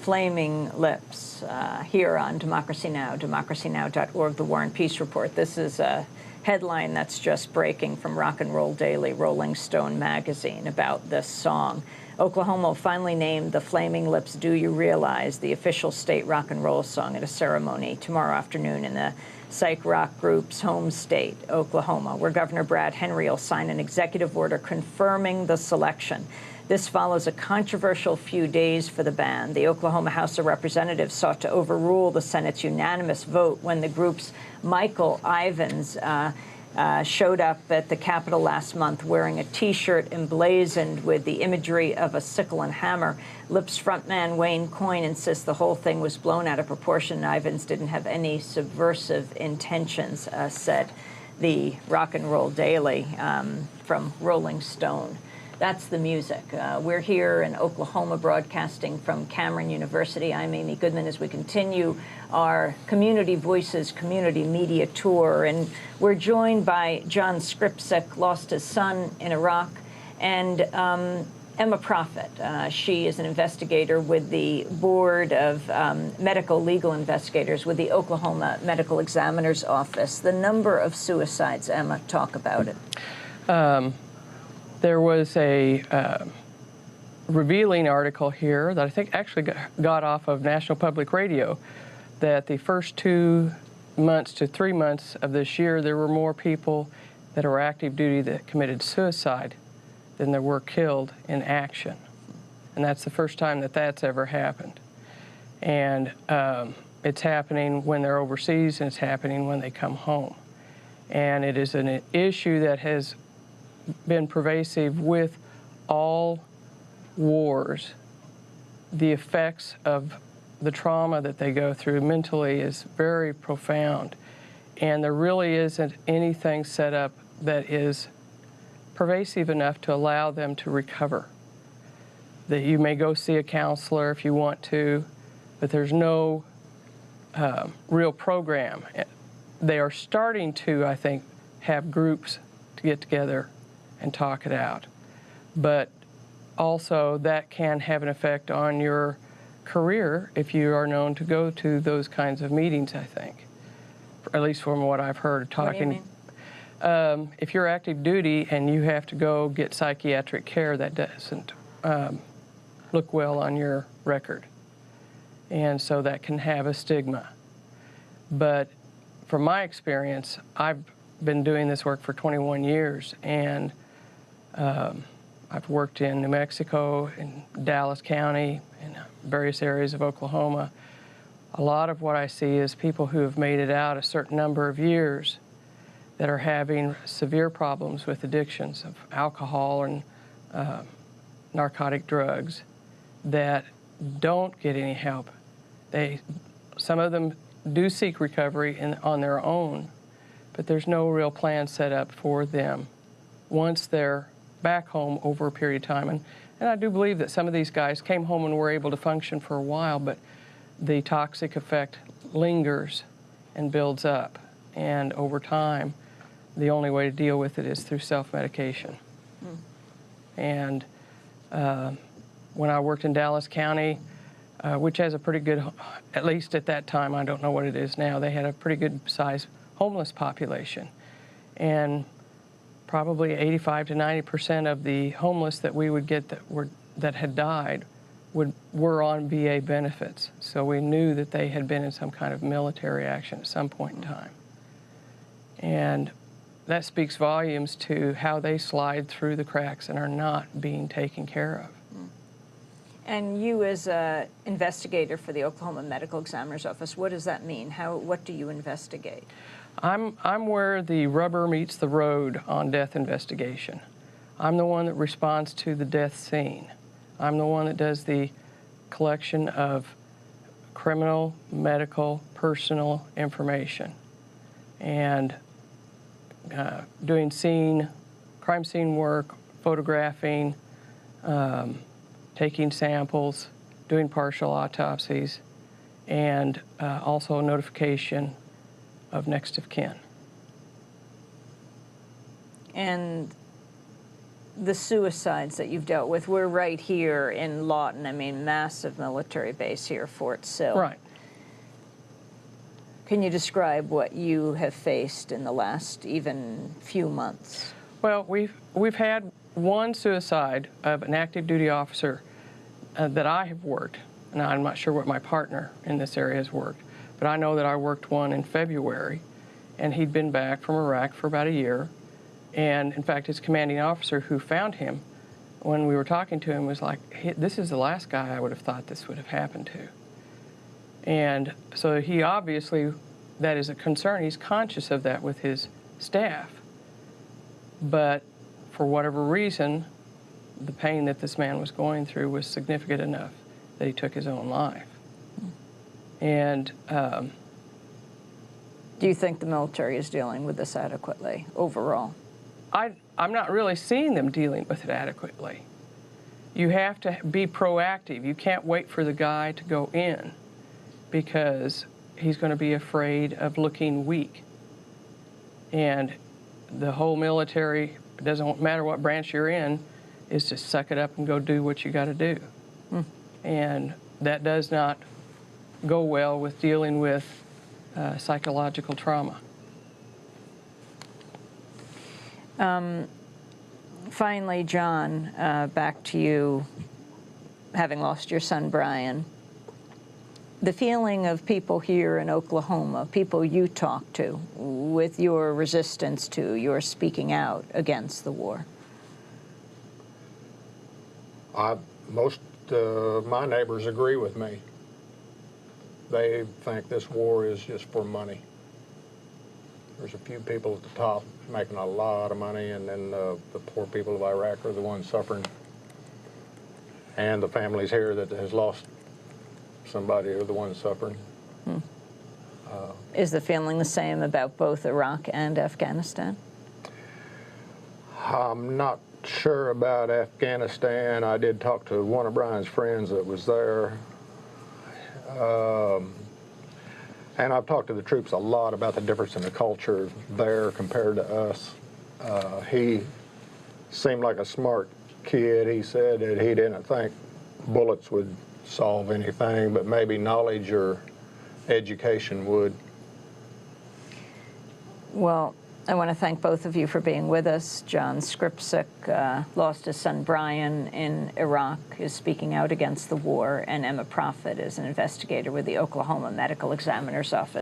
Flaming Lips here on Democracy Now!, democracynow.org, the War and Peace Report. This is a headline that's just breaking from Rock and Roll Daily, Rolling Stone magazine, about this song. Oklahoma will finally named the Flaming Lips Do You Realize, the official state rock and roll song, at a ceremony tomorrow afternoon in the psych rock group's home state, Oklahoma, where Governor Brad Henry will sign an executive order confirming the selection. This follows a controversial few days for the band. The Oklahoma House of Representatives sought to overrule the Senate's unanimous vote when the group's Michael Ivins showed up at the Capitol last month wearing a T-shirt emblazoned with the imagery of a sickle and hammer. Lips frontman Wayne Coyne insists the whole thing was blown out of proportion. Ivins didn't have any subversive intentions, said the Rock and Roll Daily from Rolling Stone. That's the music. We're here in Oklahoma broadcasting from Cameron University. I'm Amy Goodman as we continue our Community Voices Community Media Tour. And we're joined by John Skripsek, lost his son in Iraq, and Emma Prophet. She is an investigator with the Board of Medical Legal Investigators with the Oklahoma Medical Examiner's Office. The number of suicides, Emma, talk about it. There was a revealing article here that I think actually got off of National Public Radio, that the first 2 months to 3 months of this year, there were more people that were active duty that committed suicide than there were killed in action. And that's the first time that that's ever happened. And it's happening when they're overseas, and it's happening when they come home. And it is an issue that has been pervasive with all wars. The effects of the trauma that they go through mentally is very profound, and there really isn't anything set up that is pervasive enough to allow them to recover. That you may go see a counselor if you want to, but there's no real program. They are starting to, I think, have groups to get together and talk it out. But also that can have an effect on your career if you are known to go to those kinds of meetings, I think, at least from what I've heard talking. What do you mean? If you're active duty and you have to go get psychiatric care, that doesn't look well on your record. And so that can have a stigma. But from my experience, I've been doing this work for 21 years, and I've worked in New Mexico, in Dallas County, in various areas of Oklahoma. A lot of what I see is people who have made it out a certain number of years that are having severe problems with addictions of alcohol and narcotic drugs that don't get any help. Some of them do seek recovery on their own, but there's no real plan set up for them once they're back home over a period of time. And I do believe that some of these guys came home and were able to function for a while, but the toxic effect lingers and builds up. And over time, the only way to deal with it is through self-medication. And when I worked in Dallas County, which has a pretty good, at least at that time, I don't know what it is now, they had a pretty good sized homeless population. And probably 85 to 90% of the homeless that we would get that had died were on VA benefits. So we knew that they had been in some kind of military action at some point in time. And that speaks volumes to how they slide through the cracks and are not being taken care of. And you, as an investigator for the Oklahoma Medical Examiner's Office, what does that mean? What do you investigate? I'm where the rubber meets the road on death investigation. I'm the one that responds to the death scene. I'm the one that does the collection of criminal, medical, personal information, and doing crime scene work, photographing, taking samples, doing partial autopsies, and also notification of next of kin. And the suicides that you've dealt with? We're right here in Lawton. I mean, massive military base here, Fort Sill. Right. Can you describe what you have faced in the last even few months? Well, we've had one suicide of an active duty officer that I have worked. Now, I'm not sure what my partner in this area has worked, but I know that I worked one in February, and he'd been back from Iraq for about a year. And in fact, his commanding officer who found him, when we were talking to him, was like, hey, this is the last guy I would have thought this would have happened to. And so he obviously, that is a concern. He's conscious of that with his staff. But for whatever reason, the pain that this man was going through was significant enough that he took his own life. And do you think the military is dealing with this adequately overall? I'm not really seeing them dealing with it adequately. You have to be proactive. You can't wait for the guy to go in because he's going to be afraid of looking weak. And the whole military, it doesn't matter what branch you're in, is just suck it up and go do what you got to do. And that does not go well with dealing with psychological trauma. Finally, John, back to you, having lost your son, Brian. The feeling of people here in Oklahoma, people you talk to, with your resistance to, your speaking out against the war. Most of my neighbors agree with me. They think this war is just for money. There's a few people at the top making a lot of money, and then the poor people of Iraq are the ones suffering. And the families here that has lost somebody are the ones suffering. Is the feeling the same about both Iraq and Afghanistan? I'm not sure about Afghanistan. I did talk to one of Brian's friends that was there. And I've talked to the troops a lot about the difference in the culture there compared to us. He seemed like a smart kid. He said that he didn't think bullets would solve anything, but maybe knowledge or education would. Well, I want to thank both of you for being with us. John Skripczyk lost his son Brian in Iraq, is speaking out against the war, and Emma Prophet is an investigator with the Oklahoma Medical Examiner's Office.